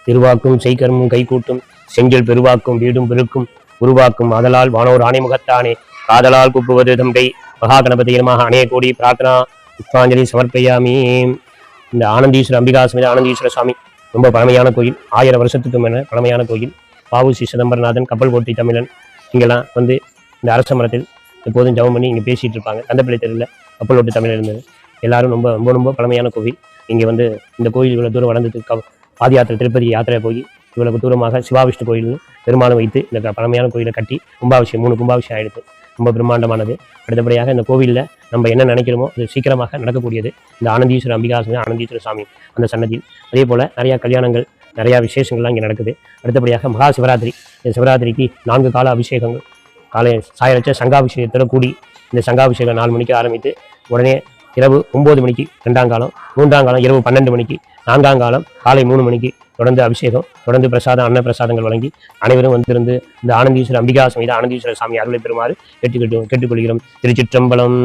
திருவாக்கும் செய்கர்மும் கைகூட்டும் செஞ்சல் பெருவாக்கும் வீடும் பெருக்கும் உருவாக்கும் ஆதலால் வானோர் ஆணைமுகத்தானே காதலால் கூப்புவது தம்பை மகா கணபதி நமஹ அநேக கோடி பிரார்த்தனா புஷ்பாஞ்சலி சமர்ப்பயாமி. இந்த ஆனந்தீஸ்வர அம்பிகா சமேத ஆனந்தீஸ்வர சுவாமி ரொம்ப பழமையான கோயில், 1000 வருஷத்துக்கு மேல பழமையான கோயில். வ.உ.சி. சிதம்பரநாதன் கப்பல் போட்டி தமிழன் இங்கெல்லாம் வந்து இந்த அரச மரத்தில் எப்போதும் ஜெபம் பண்ணி இங்கே பேசிட்டு இருப்பாங்க. கந்தப்பிள்ளை தெருவில் கப்பல் ஓட்டு தமிழர் இருந்தது. எல்லாரும் ரொம்ப ரொம்ப ரொம்ப பழமையான கோவில். இங்கே வந்து இந்த கோயில் இவ்வளோ தூரம் வளர்ந்ததுக்கு பாத யாத்திரை திருப்பதி யாத்திரை போய் இவ்வளவு தூரமாக சிவாவிஷ்ணு கோயில்னு பெருமாளும் வைத்து இந்த பழமையான கோயிலை கட்டி கும்பாபிஷேகம் 3 கும்பாபிஷேகம் ஆயிடுது. ரொம்ப பிரம்மாண்டமானது. அடுத்தபடியாக இந்த கோவிலில் நம்ம என்ன நினைக்கிறோமோ அது சீக்கிரமாக நடக்கக்கூடியது இந்த ஆனந்தீஸ்வர அம்பிகா ஆனந்தீஸ்வர சாமி அந்த சன்னதியில். அதே போல் நிறையா கல்யாணங்கள் நிறையா விசேஷங்கள்லாம் இங்கே நடக்குது. அடுத்தபடியாக மகா சிவராத்திரி, இந்த சிவராத்திரிக்கு 4 கால அபிஷேகங்கள். காலை சாயரட்ச சங்காபிஷேகத்தோட கூடி இந்த சங்காபிஷேகம் 4 மணிக்கு ஆரம்பித்து உடனே இரவு 9 மணிக்கு 2ஆம் காலம், 3ஆம் காலம் இரவு 12 மணிக்கு, 4ஆம் காலம் காலை 3 மணிக்கு தொடர்ந்து அபிஷேகம், தொடர்ந்து பிரசாதம் அன்ன பிரசாதங்கள் வழங்கி அனைவரும் வந்திருந்து இந்த ஆனந்தீஸ்வர அம்பிகா சமேத ஆனந்தீஸ்வர சாமி அருளை பெறுமாறு கேட்டுக்கொள்கிறோம். திருச்சிற்றம்பலம்.